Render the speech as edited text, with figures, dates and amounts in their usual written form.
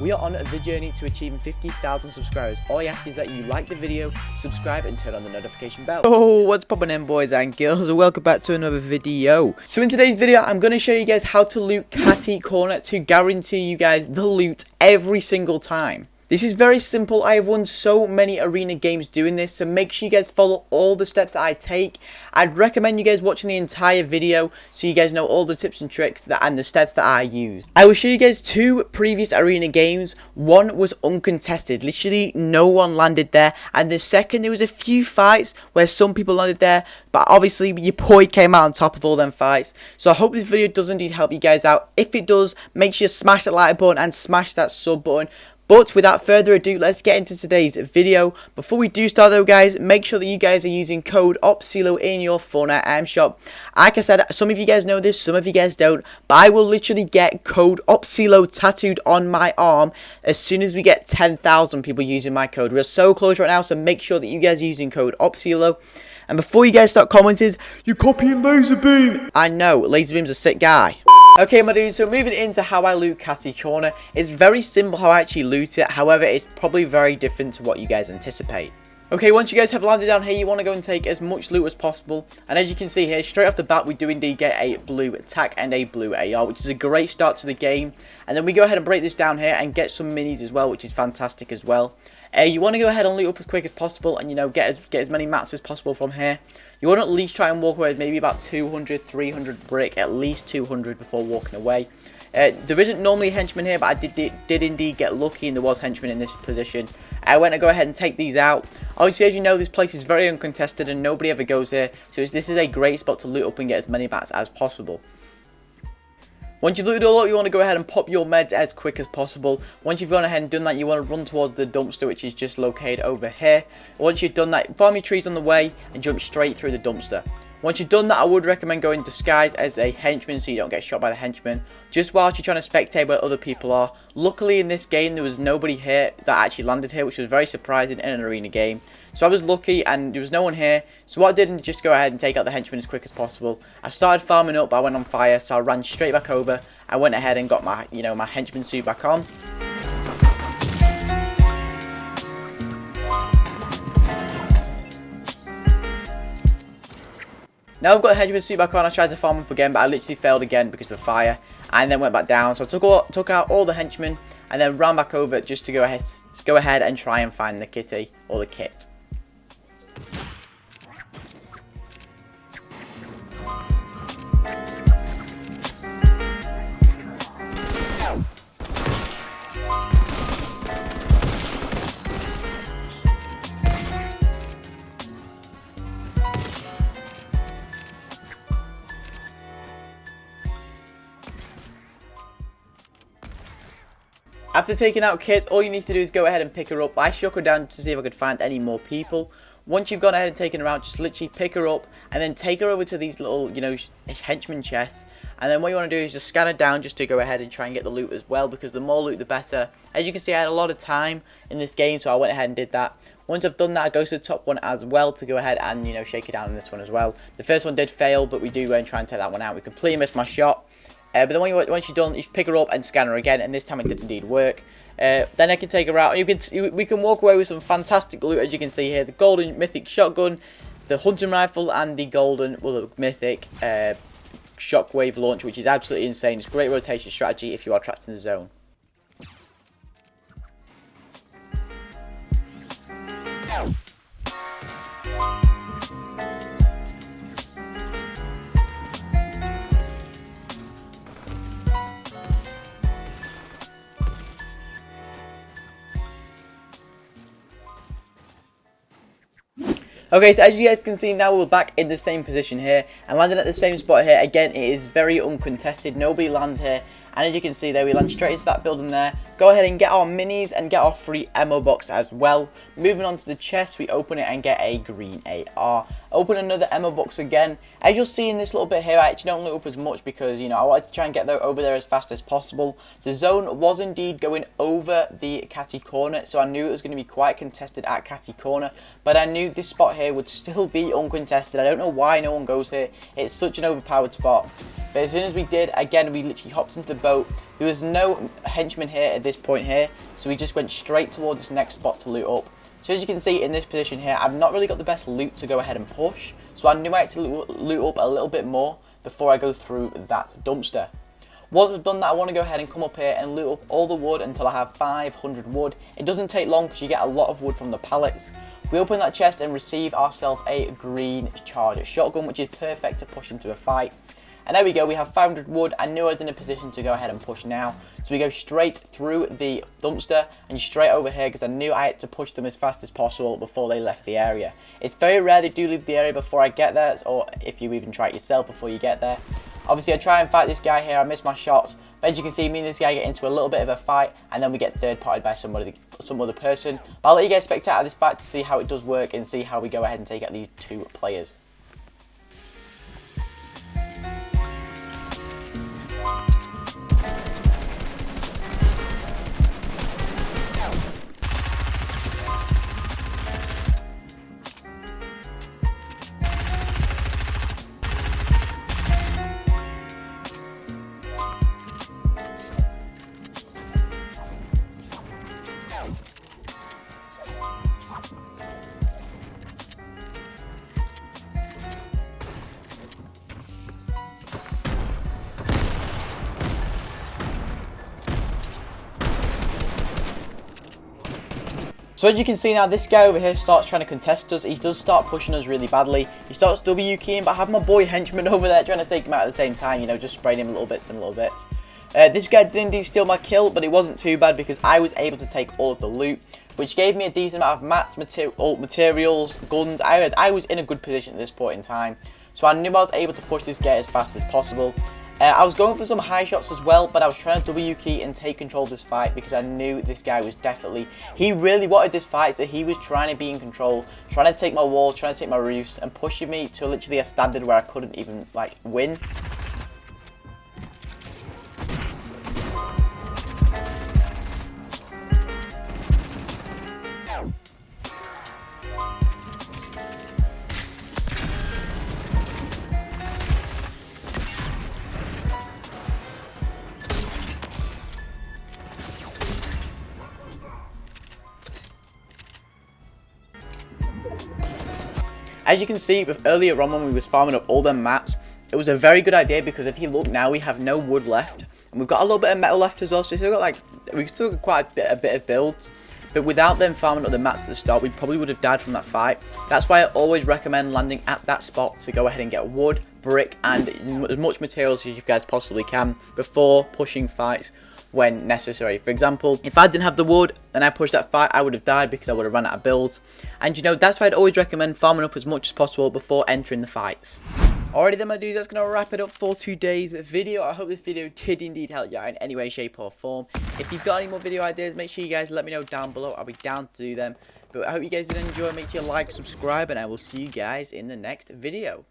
We are on the journey to achieving 50,000 subscribers. All I ask is that you like the video, subscribe and turn on the notification bell. Oh, what's poppin' in, boys and girls? Welcome back to another video. So in today's video, I'm going to show you guys how to loot Catty Corner to guarantee you guys the loot every single time. This is very simple. I have won so many arena games doing this, so make sure you guys follow all the steps that I take. I'd recommend you guys watching the entire video so you guys know all the tips and tricks and the steps that I use. I will show you guys two previous arena games. One was uncontested, literally no one landed there, and the second there was a few fights where some people landed there, but obviously your boy came out on top of all them fights. So I hope this video does indeed help you guys out. If it does, make sure you smash that like button and smash that sub button. But without further ado, let's get into today's video. Before we do start though, guys, make sure that you guys are using code Opcelo in your Fortnite shop. Like I said, some of you guys know this, some of you guys don't, but I will literally get code Opcelo tattooed on my arm as soon as we get 10,000 people using my code. We're so close right now, so make sure that you guys are using code Opcelo. And before you guys start commenting, you're copying Laserbeam. I know, Laserbeam's a sick guy. Okay, my dudes, so moving into how I loot Catty Corner. It's very simple how I actually loot it, however, it's probably very different to what you guys anticipate. Okay, once you guys have landed down here, you want to go and take as much loot as possible. And as you can see here, straight off the bat, we do indeed get a blue attack and a blue AR, which is a great start to the game. And then we go ahead and break this down here and get some minis as well, which is fantastic as well. You want to go ahead and loot up as quick as possible and, you know, get as many mats as possible from here. You want to at least try and walk away with maybe about 200, 300 brick, at least 200 before walking away. There isn't normally a henchman here, but I did indeed get lucky and there was henchmen in this position. I went to go ahead and take these out. Obviously, as you know, this place is very uncontested and nobody ever goes here. So this is a great spot to loot up and get as many mats as possible. Once you've looted all up, you want to go ahead and pop your meds as quick as possible. Once you've gone ahead and done that, you want to run towards the dumpster, which is just located over here. Once you've done that, farm your trees on the way and jump straight through the dumpster. Once you've done that, I would recommend going disguised as a henchman so you don't get shot by the henchman, just whilst you're trying to spectate where other people are. Luckily in this game there was nobody here that actually landed here, which was very surprising in an arena game. So I was lucky and there was no one here, so what I did was just go ahead and take out the henchman as quick as possible. I started farming up, but I went on fire, so I ran straight back over. I went ahead and got my, my henchman suit back on. Now I've got the henchman suit back on. I tried to farm up again, but I literally failed again because of the fire, and then went back down. So I took out all the henchmen and then ran back over just to go ahead and try and find the kitty or the kit. After taking out Kit, all you need to do is go ahead and pick her up. I shook her down to see if I could find any more people. Once you've gone ahead and taken her out, just literally pick her up and then take her over to these little, henchman chests. And then what you want to do is just scan her down just to go ahead and try and get the loot as well, because the more loot the better. As you can see, I had a lot of time in this game, so I went ahead and did that. Once I've done that, I go to the top one as well to go ahead and, shake it down in this one as well. The first one did fail, but we do go and try and take that one out. We completely missed my shot. But then once you're done, you pick her up and scan her again, and this time it did indeed work. Then I can take her out, and we can walk away with some fantastic loot, as you can see here. The golden mythic shotgun, the hunting rifle, and the golden, the mythic shockwave launcher, which is absolutely insane. It's great rotation strategy if you are trapped in the zone. Okay, so as you guys can see now, we're back in the same position here and landing at the same spot here. Again, it is very uncontested. Nobody lands here. And as you can see there, we land straight into that building there. Go ahead and get our minis and get our free ammo box as well. Moving on to the chest, we open it and get a green AR. Open another ammo box again. As you'll see in this little bit here, I actually don't loot up as much because, I wanted to try and get over there as fast as possible. The zone was indeed going over the Catty Corner, so I knew it was going to be quite contested at Catty Corner. But I knew this spot here would still be uncontested. I don't know why no one goes here. It's such an overpowered spot. But as soon as we did, again, we literally hopped into the boat. There was no henchman here at this point here, so we just went straight towards this next spot to loot up. So as you can see in this position here, I've not really got the best loot to go ahead and push, so I knew I had to loot up a little bit more before I go through that dumpster. Once I've done that, I want to go ahead and come up here and loot up all the wood until I have 500 wood. It doesn't take long because you get a lot of wood from the pallets. We open that chest and receive ourselves a green charger shotgun, which is perfect to push into a fight. And there we go, we have 500 wood. I knew I was in a position to go ahead and push now. So we go straight through the dumpster and straight over here because I knew I had to push them as fast as possible before they left the area. It's very rare they do leave the area before I get there, or if you even try it yourself before you get there. Obviously I try and fight this guy here, I miss my shots. But as you can see, me and this guy get into a little bit of a fight and then we get third parted by some other person. But I'll let you guys spectate out of this fight to see how it does work and see how we go ahead and take out these two players. So as you can see now, this guy over here starts trying to contest us. He does start pushing us really badly. He starts W keying, but I have my boy henchman over there trying to take him out at the same time, you know, just spraying him little bits and little bits. This guy did indeed steal my kill, but it wasn't too bad because I was able to take all of the loot, which gave me a decent amount of mats, materials, guns. I was in a good position at this point in time, so I knew I was able to push this guy as fast as possible. I was going for some high shots as well, but I was trying to W key and take control of this fight because I knew this guy was definitely, he really wanted this fight, so he was trying to be in control, trying to take my walls, trying to take my roofs, and pushing me to literally a standard where I couldn't even, like, win. As you can see, earlier on when we was farming up all them mats, it was a very good idea because if you look now, we have no wood left, and we've got a little bit of metal left as well. So we still got quite a bit of builds. But without them farming up the mats at the start, we probably would have died from that fight. That's why I always recommend landing at that spot to go ahead and get wood, brick, and as much materials as you guys possibly can before pushing fights when necessary. For example, if I didn't have the wood and I pushed that fight, I would have died because I would have run out of builds. And you know, that's why I'd always recommend farming up as much as possible before entering the fights. Alrighty then my dudes, that's going to wrap it up for today's video. I hope this video did indeed help you out in any way, shape or form. If you've got any more video ideas, make sure you guys let me know down below. I'll be down to do them. But I hope you guys did enjoy. Make sure you like, subscribe, and I will see you guys in the next video.